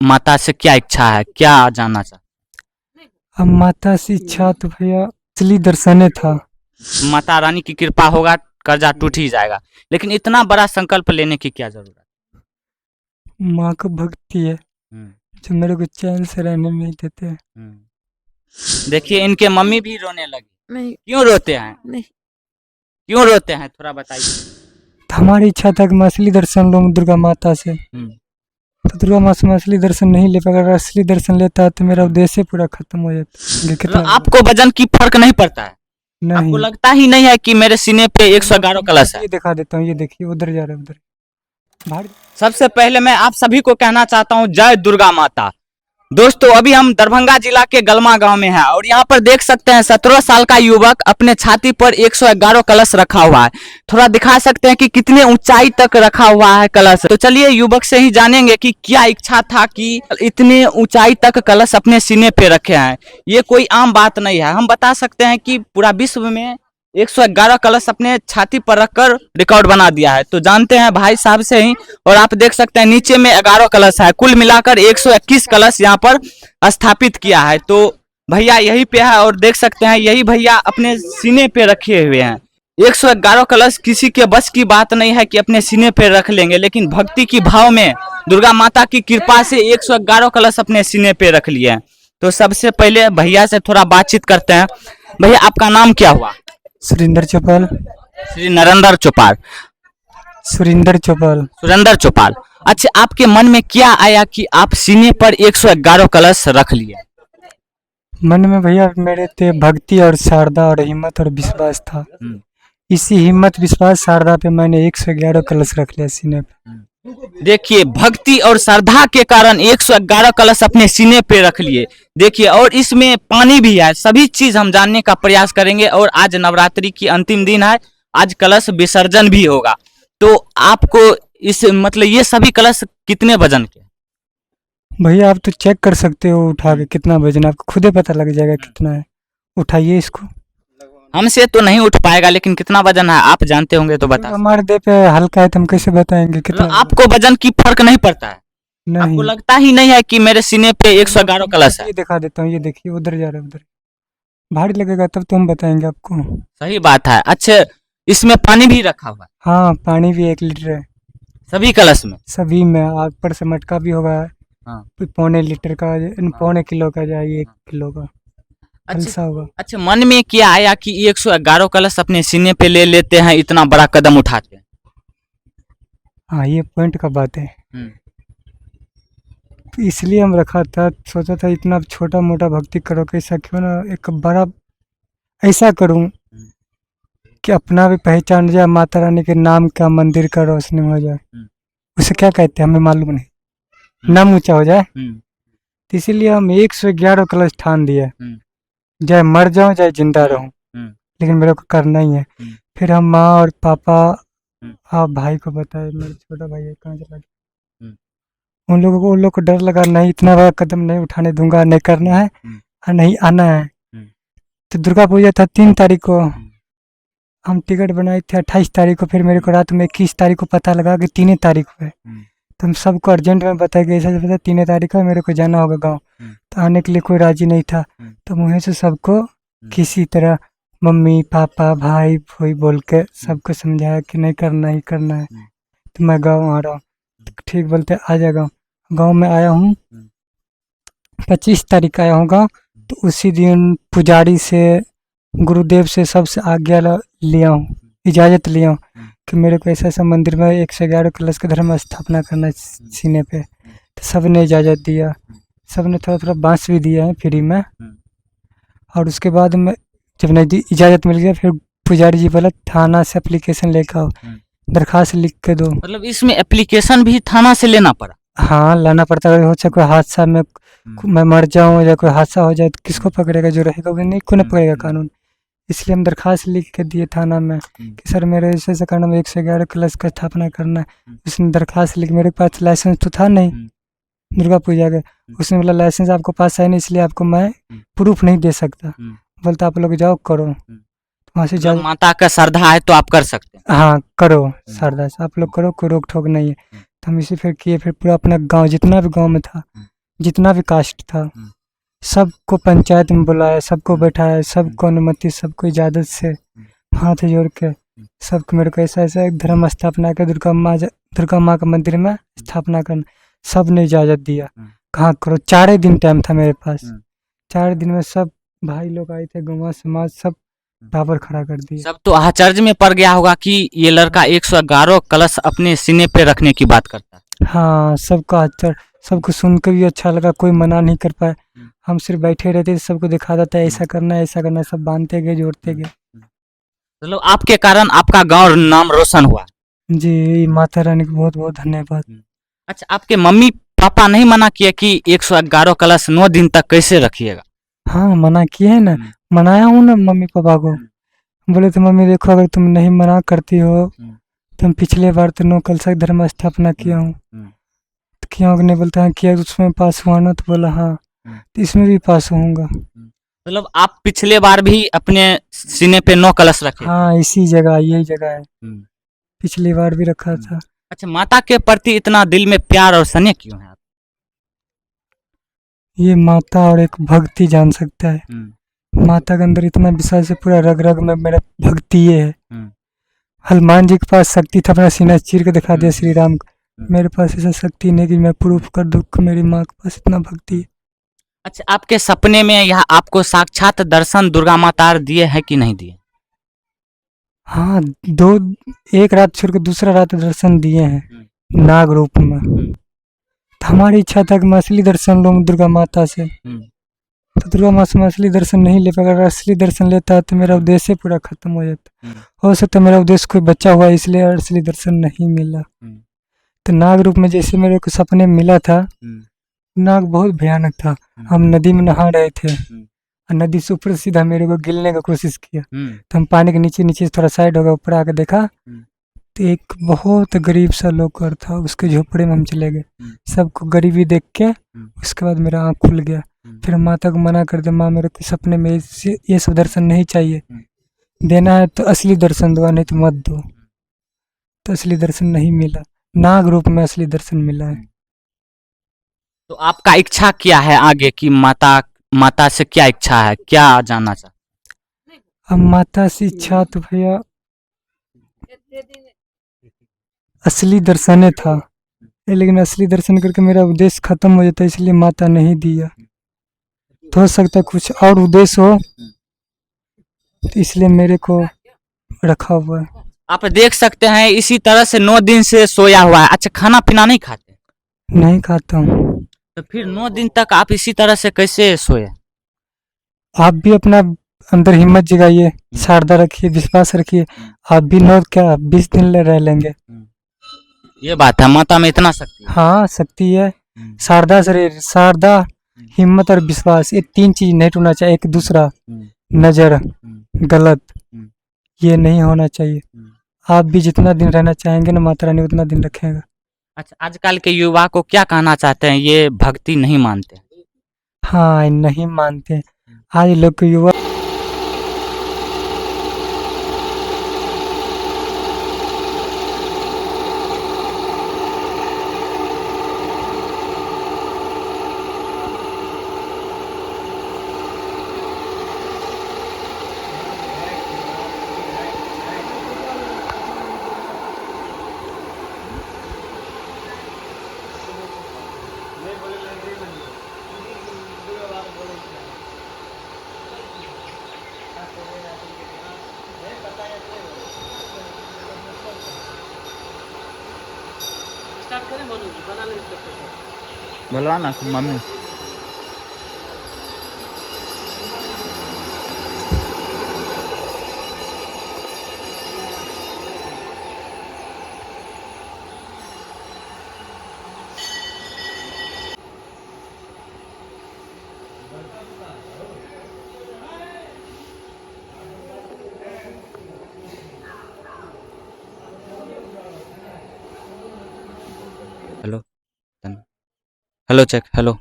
माता से क्या इच्छा है, क्या जानना चाहते अब माता से इच्छा तो भैया असली दर्शन था। हैं? माता रानी की कृपा होगा, कर्जा टूट ही जाएगा। लेकिन इतना बड़ा संकल्प लेने की क्या जरूरत? माँ को भक्ति है हम्म, जो मेरे को चैन से रहने नहीं देते हैं। देखिए इनके मम्मी भी रोने लगी। नहीं क्यों रोते हैं? नहीं क्यों रोते हैं थोड़ा बताइए। तो हमारी इच्छा था कि मैं असली दर्शन लूँ दुर्गा माता से। तो दुर्गा माता से मैं असली दर्शन नहीं ले पाया। अगर असली दर्शन लेता तो मेरा उद्देश्य पूरा खत्म हो जाता। कितना आपको वजन की फर्क नहीं पड़ता है? नहीं, आपको लगता ही नहीं है कि मेरे सीने पे 111 कलश है? ये दिखा देता हूँ, ये देखिए उधर जा रहा है, उधर भारी। सबसे पहले मैं आप सभी को कहना चाहता हूँ जय दुर्गा माता। दोस्तों अभी हम दरभंगा जिला के गलमा गांव में हैं और यहाँ पर देख सकते हैं 17 साल का युवक अपने छाती पर 111 कलश रखा हुआ है। थोड़ा दिखा सकते हैं कि कितने ऊंचाई तक रखा हुआ है कलश। तो चलिए युवक से ही जानेंगे कि क्या इच्छा था कि इतने ऊंचाई तक कलश अपने सीने पे रखे हैं। ये कोई आम बात नहीं है। हम बता सकते हैं कि पूरा विश्व में 111 कलश अपने छाती पर रखकर रिकॉर्ड बना दिया है। तो जानते हैं भाई साहब से ही। और आप देख सकते हैं नीचे में 11 कलश है, कुल मिलाकर 121 कलश यहाँ पर स्थापित किया है। तो भैया यही पे है और देख सकते हैं यही भैया अपने सीने पे रखे हुए हैं। 111 कलश किसी के बस की बात नहीं है कि अपने सीने पे रख लेंगे, लेकिन भक्ति की भाव में दुर्गा माता की कृपा से 111 कलश अपने सीने पे रख लिए हैं। तो सबसे पहले भैया से थोड़ा बातचीत करते हैं। भैया आपका नाम क्या हुआ? सुरेंद्र चौपाल। श्री नरेंद्र चौपाल। सुरेंद्र चौपाल। सुरेंद्र चौपाल। अच्छा आपके मन में क्या आया कि आप सीने पर 111 कलश रख लिए? मन में भैया मेरे ते भक्ति और श्रद्धा और हिम्मत और विश्वास था। इसी हिम्मत विश्वास श्रद्धा पे मैंने 111 कलश रख लिया सीने पे। देखिए भक्ति और श्रद्धा के कारण 111 कलश अपने सीने पे रख लिए। देखिए और इसमें पानी भी है। सभी चीज हम जानने का प्रयास करेंगे। और आज नवरात्रि की अंतिम दिन है, आज कलश विसर्जन भी होगा। तो आपको इस मतलब ये सभी कलश कितने वजन के? भैया आप तो चेक कर सकते हो उठा के कितना वजन, आपको खुद ही पता लग जाएगा कितना है। उठाइए इसको। हमसे तो नहीं उठ पाएगा, लेकिन कितना वजन है आप जानते होंगे तो बता। हमारे देह पे हल्का है तो हम कैसे बताएंगे कितना। आपको वजन की फर्क नहीं पड़ता है? आपको नहीं, लगता ही नहीं है कि मेरे सीने पे 111 कलश है? ये दिखा देता हूँ, ये देखिए उधर जा रहा है, उधर भारी लगेगा तब तो हम बताएंगे आपको। सही बात है। अच्छा इसमें पानी भी रखा हुआ है? हाँ पानी भी 1 लीटर है सभी कलश में? सभी में। ऊपर से मटका भी होगा। हाँ। पौने लीटर का, पौने किलो का जाए 1 किलो का अच्छा होगा। अच्छा मन में क्या आया कि 111 कलश अपने सीने पे ले लेते हैं, इतना बड़ा कदम उठाते हैं? हाँ ये पॉइंट का बात है। तो इसलिए हम रखा था, सोचा था इतना छोटा मोटा भक्ति करो कैसा क्यों ना एक बड़ा ऐसा करूं कि अपना भी पहचान जाए, माता रानी के नाम का मंदिर का रोशनी हो जाए। उसे क्या कहते हैं हमें मालूम नहीं, नाम ऊंचा हो जाए। तो इसीलिए हम 111 कलश ठान दिए, चाहे मर जाऊं चाहे जिंदा रहूं, लेकिन मेरे को करना ही है। फिर हम माँ और पापा आप भाई को बताए, मेरा छोटा भाई है कहाँ चला गया, उन लोग को डर लगा, नहीं इतना बड़ा कदम नहीं उठाने दूंगा, नहीं करना है और नहीं आना है। तो दुर्गा पूजा था 3 तारीख को, हम टिकट बनाए थे 28 तारीख को। फिर मेरे को रात में 21 तारीख को पता लगा कि 3 तारीख को है। तो हम सबको अर्जेंट में बताया कि ऐसा पता 3 तारीख को मेरे को जाना होगा गाँव। तो आने के लिए कोई राजी नहीं था। तो मुझे से सबको किसी तरह मम्मी पापा भाई भाई बोल के सबको समझाया कि नहीं करना ही करना है। तो मैं गाँव आ रहा हूँ, तो ठीक बोलते आ जा गाँव में आया हूँ। 25 तारीख आया हूँ गाँव। तो उसी दिन पुजारी से गुरुदेव से सबसे आज्ञा लिया हूँ, इजाज़त लिया हूँ कि मेरे को ऐसा ऐसा मंदिर में 111 कलश का धर्म स्थापना करना सीने पे। तो सब ने इजाज़त दिया, सब ने थोड़ा थोड़ा बांस भी दिया है फ्री में। और उसके बाद में जब नहीं इजाज़त मिल गया, फिर पुजारी जी बोला थाना से एप्लीकेशन लेकर आओ, दरखास्त लिख के दो। मतलब इसमें एप्लीकेशन भी थाना से लेना पड़ा? हाँ लाना पड़ता है। हो चाहे कोई हादसा में मैं मर जाऊँ या कोई हादसा हो जाए तो किसको पकड़ेगा, जो रहेगा वो नहीं, को नहीं पकड़ेगा कानून। इसलिए हम दरखास्त लिख के दिए थाना में कि सर मेरे ऐसे करना में 111 कलश का स्थापना करना है। उसने दरखास्त लिख, मेरे पास लाइसेंस तो था नहीं दुर्गा पूजा का। उसने बोला लाइसेंस आपको पास है नहीं, इसलिए आपको मैं प्रूफ नहीं दे सकता। बोलता आप लोग जाओ करो, वहाँ से जाओ। माता का श्रद्धा है तो आप कर सकते हैं? हाँ करो श्रद्धा से आप लोग करो, कोई रोक ठोक नहीं है। हम इसी फिर किए, फिर पूरा अपना गांव जितना भी गांव में था, जितना भी कास्ट था, सबको पंचायत में बुलाया, सबको बैठाया, सबको अनुमति, सबको इजाज़त से हाथ जोड़ के सबको मेरे को ऐसा-ऐसा एक धर्म स्थापना के दुर्गा माँ का मंदिर में स्थापना करना, सब ने इजाज़त दिया। कहाँ करो, 4 ही दिन टाइम था मेरे पास। 4 दिन में सब भाई लोग आए थे, गौवा समाज सब बराबर खड़ा कर दिया। सब तो आश्चर्य में पड़ गया होगा कि ये लड़का 111 कलश अपने सीने पे रखने की बात करता है। हाँ, सबका आश्चर्य, सबको सुन के भी अच्छा लगा, कोई मना नहीं कर पाया। हम सिर्फ बैठे रहते थे, सबको दिखाता था ऐसा करना है, ऐसा करना है, सब बाँधते गए, जोड़ते गए। मतलब आपके कारण आपका गांव नाम रोशन हुआ। जी, माता रानी को बहुत-बहुत धन्यवाद। अच्छा, आपके मम्मी पापा नहीं मना किए कि 111 कलश 9 दिन तक कैसे रखिएगा? हाँ, मना किए हैं ना, मनाया हूँ ना मम्मी-पापा को। बोले थे मम्मी देखो अगर तुम नहीं मना करती हो, तो हम पिछले बार तो 9 कलश की धर्म स्थापना किया हूँ। तो किया हूँ कि नहीं, बोलता है किया उसमें पास हुआ ना, तो बोला हाँ, तो इसमें भी पास होऊँगा। मतलब आप पिछले बार भी अपने सीने पे 9 कलश रखे? हाँ, इसी जगह, यही जगह है। पिछली बार भी रखा था। अच्छा, माता के प्रति इतना दिल में प्यार और स्नेह क्यों है? ये माता और एक भक्ति जान सकता है। माता के अंदर इतना विश्वास है, पूरा रग-रग में मेरा भक्ति ये है। हनुमान जी के पास शक्ति था, अपना सीना चीर के दिखा दिया श्री राम को। मेरे पास ऐसा शक्ति नहीं कि मैं प्रूफ कर दूँ कि मेरी माँ के पास इतना भक्ति है। अच्छा, आपके सपने में यह आपको साक्षात दर्शन दुर्गा माता दिए हैं कि नहीं दिए? हाँ, एक रात छोड़ के दूसरा रात दर्शन दिए हैं, नाग रूप में। तो हमारी इच्छा था कि मैं असली दर्शन लूँ दुर्गा माता से। तो दुर्गा माँ से मैं असली दर्शन नहीं ले पाया। अगर असली दर्शन लेता तो मेरा उद्देश्य पूरा खत्म हो जाता। हो सकता है मेरा उद्देश्य कोई बचा हुआ है, इसलिए असली दर्शन नहीं मिला। तो नाग रूप में जैसे मेरे को सपने में मिला था, नाग बहुत भयानक था। हम नदी में नहा रहे थे और नदी से ऊपर सीधा मेरे को गिरने का कोशिश किया। तो हम पानी के नीचे थोड़ा साइड हो गया, ऊपर आके देखा तो एक बहुत गरीब सा लोग था, उसके झोपड़े में हम चले गए। सबको गरीबी देख के उसके बाद मेरा आँख खुल गया। फिर हम माता को मना कर दिया, माँ मेरे को सपने में ये सब दर्शन नहीं चाहिए, देना है तो असली दर्शन दो, नहीं तो मत दो। तो असली दर्शन नहीं मिला, नाग रूप में असली दर्शन मिला है। तो आपका इच्छा क्या है आगे की? माता से क्या इच्छा है, क्या जानना चाहते? अब माता से इच्छा तो भैया असली दर्शन था, लेकिन असली दर्शन करके मेरा उद्देश्य खत्म हो जाता, इसलिए माता नहीं दिया। तो हो सकता है कुछ और उद्देश्य हो, तो इसलिए मेरे को रखा हुआ है। आप देख सकते हैं इसी तरह से 9 दिन से सोया हुआ है। अच्छा, खाना पीना नहीं खाते? नहीं खाता हूँ। तो फिर 9 दिन तक आप इसी तरह से कैसे सोए? आप भी अपना अंदर हिम्मत जगाइए, शारदा रखिए, विश्वास रखिए। आप भी 9 क्या 20 दिन रह लेंगे। ये बात है, माता में इतना शक्ति है। हाँ, शक्ति है। शारदा शरीर, शारदा, हिम्मत और विश्वास, ये 3 चीज नहीं टूटना चाहिए। एक दूसरा नजर गलत, ये नहीं होना चाहिए। आप भी जितना दिन रहना चाहेंगे ना, माता रानी उतना दिन रखेगा। अच्छा, आजकल के युवा को क्या कहना चाहते हैं? ये भक्ति नहीं मानते। हाँ, नहीं मानते आज लोग के युवा। बोलवा ना mummy. Hello, hello check, hello.